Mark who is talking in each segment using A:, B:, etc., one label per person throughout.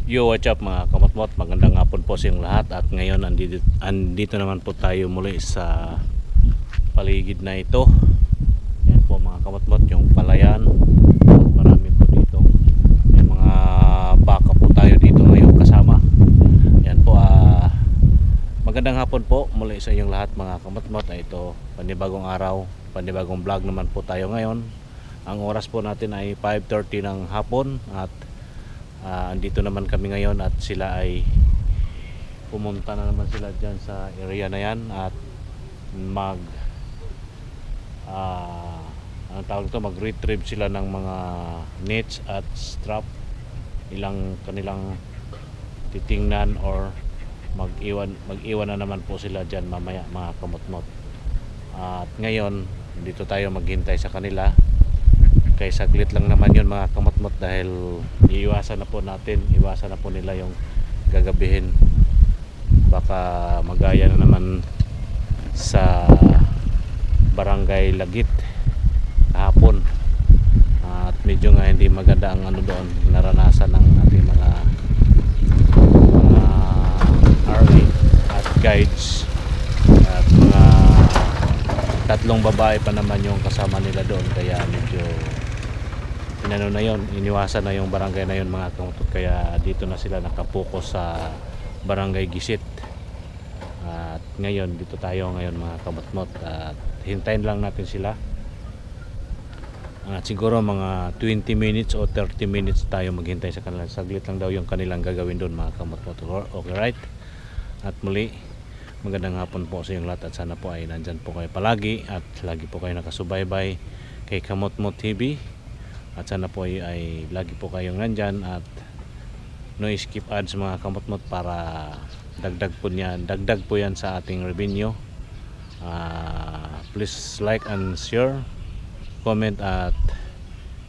A: Yo, what's up mga kamatmot, magandang hapon po sa inyong lahat. At ngayon andito naman po tayo muli sa paligid na ito. Yan po mga kamatmot, yung palayan. Marami po dito. May mga baka po tayo dito ngayon kasama. Yan po, magandang hapon po muli sa inyong lahat mga kamatmot. Ito, panibagong araw, panibagong vlog naman po tayo ngayon. Ang oras po natin ay 5:30 ng hapon at andito naman kami ngayon at sila ay pumunta na naman sila dyan sa area na yan at ang tawag ito, mag-retrieve sila ng mga nets at strap. Ilang kanilang titingnan or mag-iwan na naman po sila dyan mamaya mga kamotmot. At ngayon dito tayo maghintay sa kanila. Kaya saglit lang naman yun mga kamotmot dahil iwasan na po nila yung gagabihin. Baka magaya na naman sa Barangay Lagit kahapon. At medyo nga hindi maganda ang doon, naranasan ng ating mga RA at guides. At mga tatlong babae pa naman yung kasama nila doon, kaya medyo iniwasan na yung barangay na yun mga kamotmot. Kaya dito na sila nakapokus sa Barangay Gisit. At ngayon dito tayo ngayon mga kamotmot at hintayin lang natin sila. At siguro mga 20 minutes o 30 minutes tayo maghintay sa kanila. Saglit lang daw yung kanilang gagawin doon mga kamotmot. Okay, right? At muli, magandang hapon po sa inyong lahat at sana po ay nandyan po kayo palagi at lagi po kayo nakasubaybay kay Kamotmot TV. At sana po ay lagi po kayong nandyan at no skip ads mga kamotmot para dagdag po yan sa ating revenue. Please like and share, comment at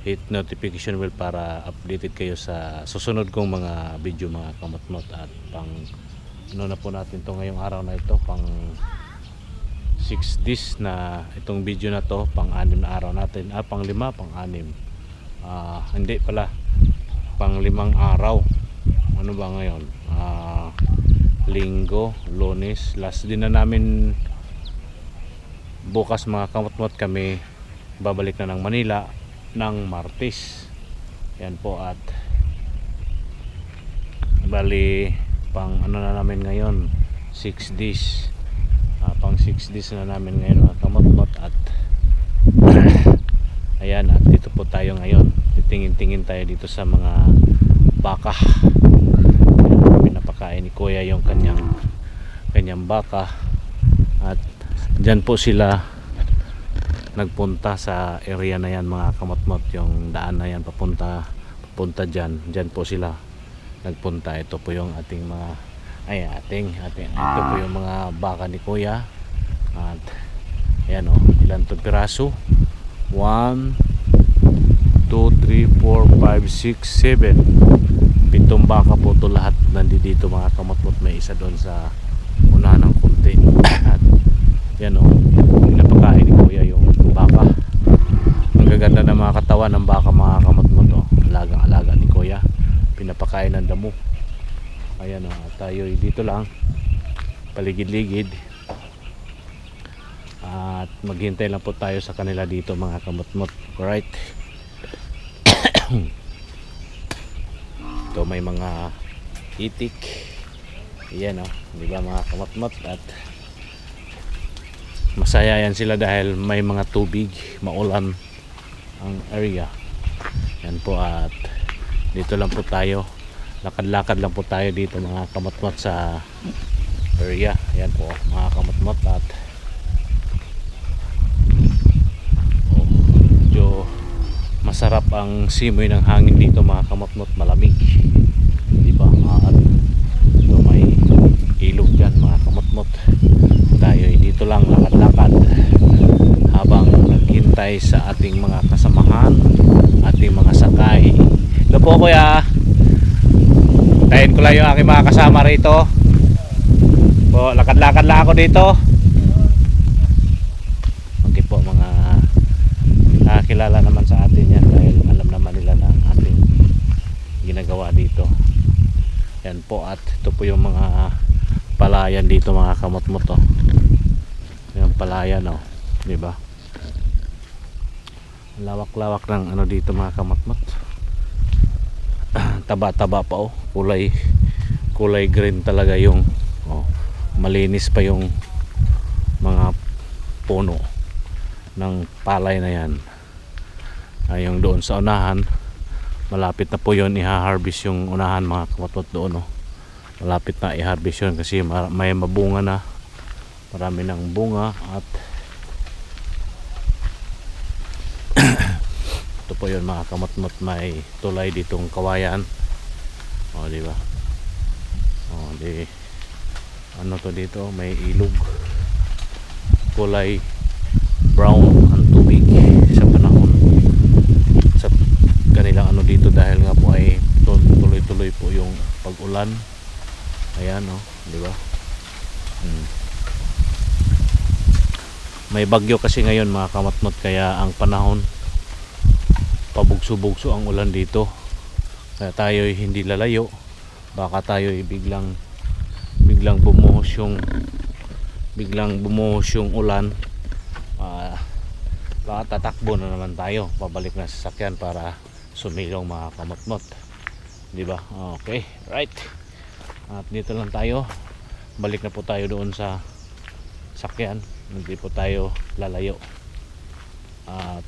A: hit notification bell para updated kayo sa susunod kong mga video mga kamotmot. At pang na po natin to ngayong araw na ito, pang 6 days na itong video na to, pang 6 na araw natin, pang 5, pang 6. Hindi pala, pang 5 araw. Ano ba ngayon? Linggo, Lunes, last din na namin. Bukas mga kamotmot kami babalik na ng Manila ng Martes. Yan po, at bali pang ano na namin ngayon, 6 days. Pang 6 days na namin ngayon mga kamotmot. At ayan, at dito po tayo ngayon, titingin-tingin tayo dito sa mga baka. Pinapakain ni kuya yung kanyang baka. At dyan po sila nagpunta sa area na yan mga kamotmot, yung daan na yan papunta dyan po sila nagpunta. Ito po yung ating mga ito po yung mga baka ni kuya. At ayan o, ilan to piraso? 1, 2, 3, 4, 5, 6, 7. 7 baka po to lahat nandito mga kamotmot. May isa doon sa unahan ng kunti. At yan o, pinapakain ni kuya yung baka. Ang gaganda ng mga katawan ng baka mga kamotmot o. Alagang-alaga ni kuya, pinapakain ng damo. Ayan o, tayo dito lang paligid-ligid at maghintay lang po tayo sa kanila dito mga kamotmot. Alright. Ito may mga itik. Ayan o, di ba mga kamotmot? At masaya yan sila dahil may mga tubig, maulan ang area. Yan po, at dito lang po tayo, lakad-lakad lang po tayo dito mga kamotmot sa area. Ayan po mga kamotmot. At masarap ang simoy ng hangin dito mga kamotmot, malamig, di ba? At ito may ilog dyan mga kamotmot. Tayo dito lang lakad-lakad habang naghintay sa ating mga kasamahan, ating mga sakay. Hello po kuya, tayin ko lang yung aking mga kasama rito po, lakad-lakad lang ako dito. Okay po, mga nakakilala naman sa atin yan dahil alam naman nila na ang ating ginagawa dito. Yan po, at ito po yung mga palayan dito mga kamot-mot, oh. Yung palayan, oh, di ba? Lawak-lawak ng ano dito mga kamot-mot. Taba-taba pa, oh. Kulay green talaga yung, oh, malinis pa yung mga puno ng palay na yan. Yung doon sa unahan, malapit na po yun i-harvest yung unahan mga kamot-mot doon, oh. Malapit na i-harvest yun kasi may mabunga na, marami ng bunga. At ito po yun mga kamot-mot, may tulay ditong kawayan, o di ba? O di, ano to dito, may ilog, kulay brown ang tubig sa panahon sa kanilang ano dito, dahil nga po ay tuloy-tuloy po yung pag-ulan. Ayan, oh, di ba? May bagyo kasi ngayon mga kamot-mot, kaya ang panahon pabugso-bugso ang ulan dito, kaya tayo hindi lalayo, baka tayo biglang bumuhos yung ulan, baka tatakbo na naman tayo, pabalik na sa sasakyan para sumilong mga kamot-mot, di ba? Okay, right. At dito lang tayo, balik na po tayo doon sa sakyan, hindi po tayo lalayo. At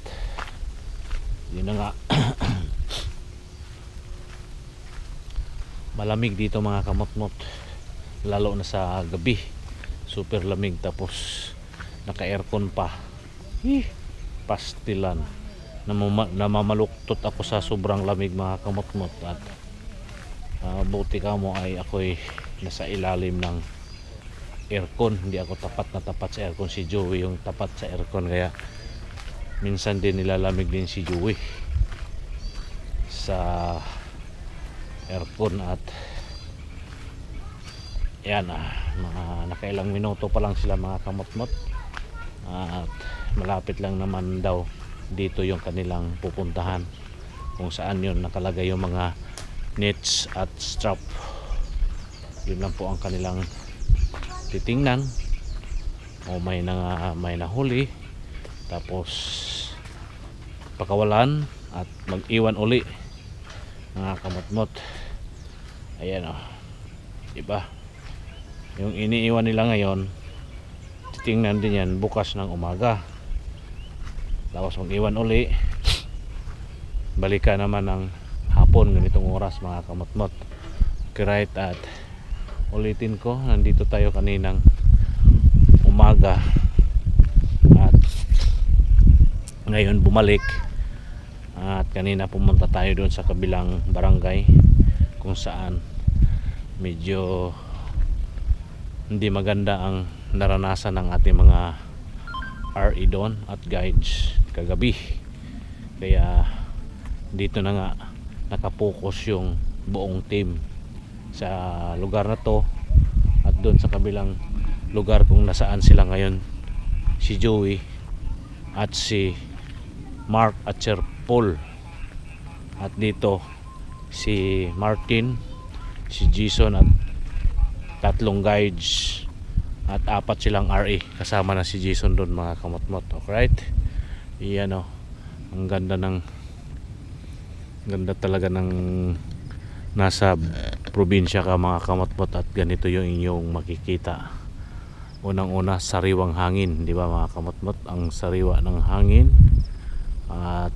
A: yun na nga. Malamig dito mga kamot-mot, lalo na sa gabi, super lamig, tapos naka aircon pa. Pastilan, namamaluktot ako sa sobrang lamig mga kamot-mot. At buti ka mo ay ako'y nasa ilalim ng aircon, hindi ako tapat sa aircon. Si Joey yung tapat sa aircon, kaya minsan din nilalamig din si Joey sa aircon. At yan, mga nakailang minuto pa lang sila mga kamot-mot, at malapit lang naman daw dito yung kanilang pupuntahan, kung saan yun nakalagay yung mga nets at strap. Yun lang po ang kanilang titingnan, o may nahuli, tapos pakawalan at mag-iwan uli mga kamot-mot. Ayan, oh, diba? Yung iniiwan nila ngayon, titingnan din yan bukas ng umaga, tapos mag-iwan uli, balikan naman ng hapon ganitong oras mga kamot-mot. Okay, right. At ulitin ko, nandito tayo kaninang umaga, at ngayon bumalik. At kanina pumunta tayo doon sa kabilang barangay, kung saan medyo hindi maganda ang naranasan ng ating mga RE doon at guides kagabi. Kaya dito na nga nakapokus yung buong team sa lugar na to, at doon sa kabilang lugar kung nasaan sila ngayon, si Joey at si Mark at Sir Paul, at dito si Martin, si Jason, at tatlong guides, at 4 silang RE, kasama na si Jason doon mga kamot-mot. Alright, iyan, oh, ang ganda talaga ng nasa probinsya ka mga kamot-mot, at ganito yung inyong makikita. Unang-una, sariwang hangin, di ba mga kamot-mot? Ang sariwa ng hangin. At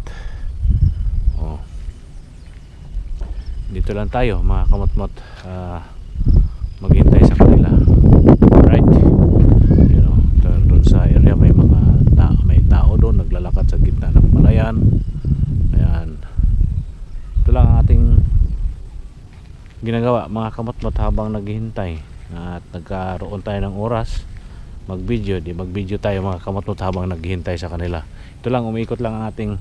A: dito lang tayo mga kamot-mot, maghintay sa kanila. Right, you know, doon sa area may tao doon naglalakad sa gitna ng palayan. Ayan, ito lang ang ating ginagawa mga kamot-mot habang naghihintay, at nagkaroon tayo ng oras mag-video tayo mga kamot-mot habang naghihintay sa kanila. Ito lang, umiikot lang ang ating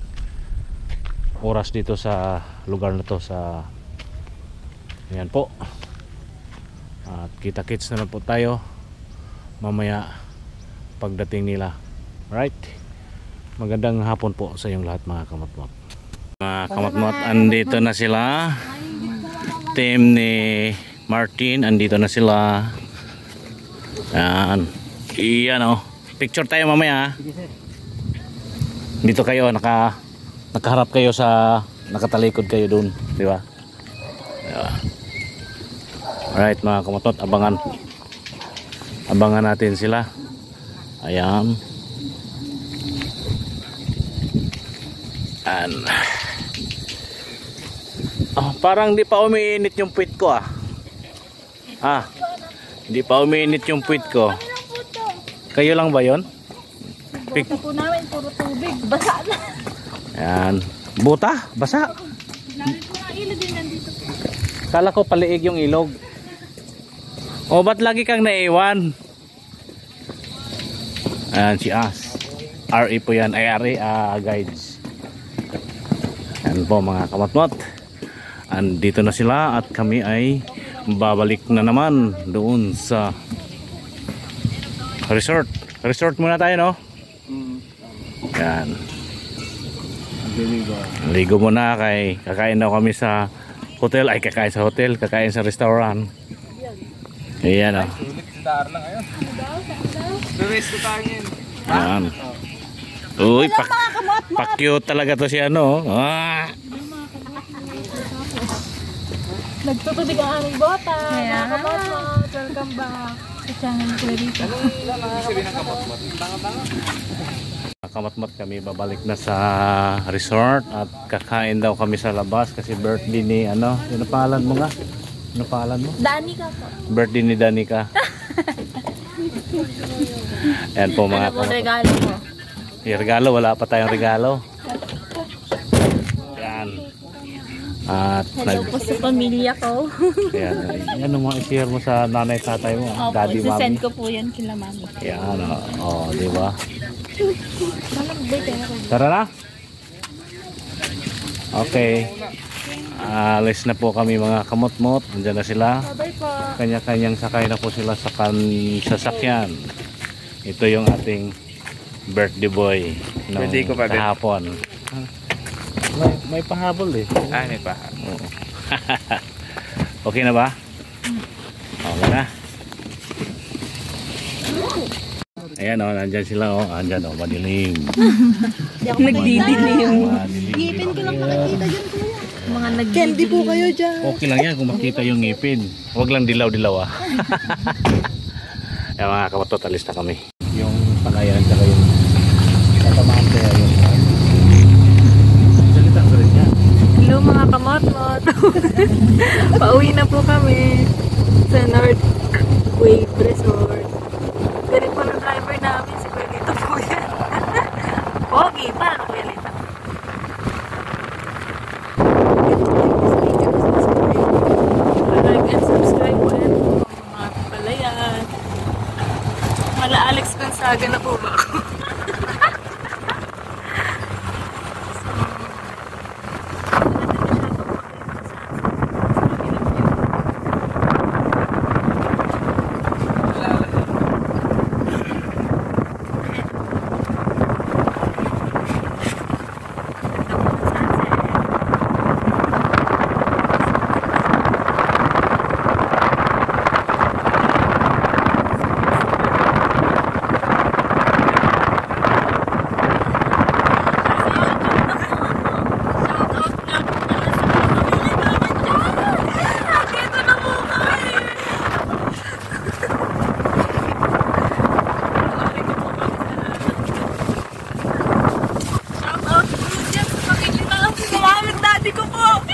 A: oras dito sa lugar na to, sa ayan po. At kita-kits na lang po tayo mamaya pagdating nila. Right, magandang hapon po sa inyong lahat mga kamot-mot. Mga kamot-mot, andito na sila, team ni Martin, andito na sila. Yan. Iyan o. Picture tayo mamaya. Dito kayo, nakaharap kayo sa, nakatalikod kayo dun. Di ba? Alright mga kamatot, abangan natin sila. Ayan. Oh, parang di pa umiinit yung puwit ko hindi pa umiinit yung puwit ko. Kayo lang ba yon?
B: Buta po namin, puro tubig. Basa na.
A: Ayan. Buta? Basa?
B: Lalim po ng ilog din nandito.
A: Kala ko paliig yung ilog. O ba't lagi kang naiwan? Ayan si As. RE po yan. Ay RE guides. Ayan po mga kamatmat. Andito na sila at kami ay babalik na naman doon sa resort. Resort muna tayo, no? Ayan. Ligo muna kay kakain daw kami sa hotel. Ay kakain sa hotel, kakain sa restaurant. Ayan o. Ayan. Uy, pa-cute talaga to si ano.
B: Nagtutubig ang aming bota. Mga kamot-mot, welcome back sa channel ko dito.
A: Kamatmat kami, babalik na sa resort at kakain daw kami sa labas kasi birthday ni ano, ano pangalan mo nga? Ano pangalan mo?
B: Danica po.
A: Birthday ni Danica. Ayan po mga
B: Ano po regalo po?
A: Yung regalo, wala pa tayong regalo. Ayan. At
B: Hello po sa pamilya ko.
A: Ayan, yan ang mga i-share mo sa nanay tatay mo,
B: Opo,
A: daddy,
B: isasend
A: mommy.
B: ko po yan kila mami.
A: Ayan, di ba?
B: Malamig.
A: Tara na. Okay. Alis na po kami mga kamot-mot. Nandiyan na sila.
B: Bye po.
A: Kanya-kanyang sakay na po sila sa sasakyan. Ito yung ating birthday boy ng
C: Birthday ko pa din.
A: kahapon. May pahabol eh.
C: May pa.
A: Oo. Okay na ba? Okay na. Ayan o, nandyan sila o. Andyan o, madilim.
B: Nagdidilim.
A: Madilim.
B: Ngipin ko lang makikita dyan kuya. Mga nagdidilim.
D: Candy po kayo dyan.
A: Okay lang yan kung makita yung ngipin. Huwag lang dilaw-dilaw Ayan mga kamatot, alis na kami. Yung palayan, tsaka yung tatamaan kaya yung salita ko rin yan.
B: Hello mga kamot-mot. Pauwi na po kami sa North Wave Resort. Galing po ng driver namin, si Kuelito po yan. Pogi, paano Kuelito? Like and subscribe po yan mga palayan. Mala Alex Gonzaga na po ba ako?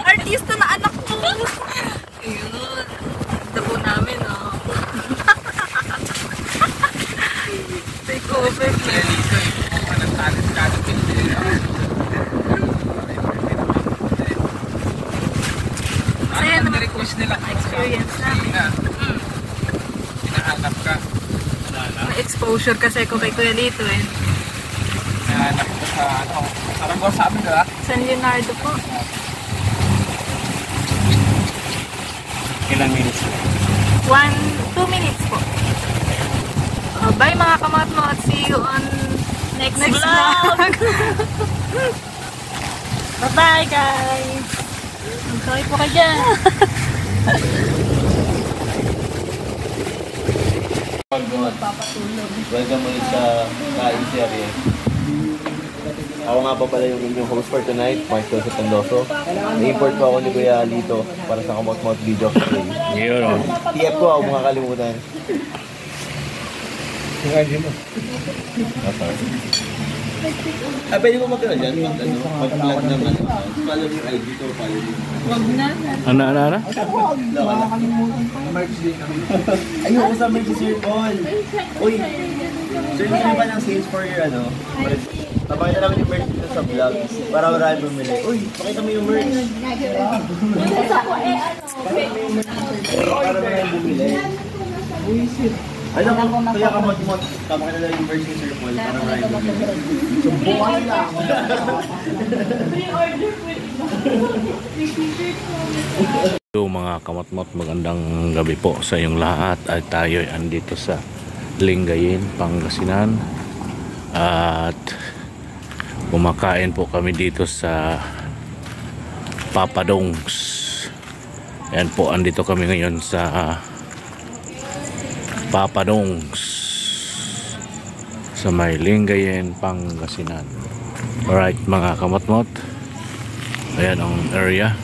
B: Artista na anak ko. Ayun. Ganda po namin, oh. Take over, please. Saya naman
C: request nila
B: experience namin.
C: Hinahanap ka.
B: May exposure kasi ko kay Kuya Lito, eh.
C: Hinahanap ko sa Saranggosa sa amin, diba?
B: San Leonardo po.
A: Ilang minutes?
B: 2 minutes po. Bye mga kamatmot. See you on next vlog. Bye-bye guys. Enjoy po kayo dyan.
D: Kamatmot. Welcome ulit sa Kain Serye. Ako nga pa pala yung inyong host for tonight, Mark Joseph Pendoso. Na-import ko ako ni Kuya Lito para sa Kamatmot Video Play.
A: Yun o.
D: TF ko ako mga kalimutan.
C: Yung ID mo.
D: Pwede mo magkano dyan? Mag-plug naman. Follow yung ID ko, follow yung...
A: Ano?
D: Ayoko sa merch si Sir Paul. Uy, sir, hindi pa ng sales for your Papakita namin yung merch dito sa vlog para marami bumili. Uy, pakita mo yung merch. Para marami bumili. Alam mo, kaya kamot-mot, papakita namin yung merch ni Sir Paul para marami bumili. Sumbukan lang.
A: Hello mga kamatmot, magandang gabi po sa inyong lahat. At tayo ay andito sa Lingayen, Pangasinan. At kumakain po kami dito sa Papa Dongs. Ayan po, andito kami ngayon sa Papa Dongs sa may Lingayen, Pangasinan. Alright mga kamatmot, ayan ang area.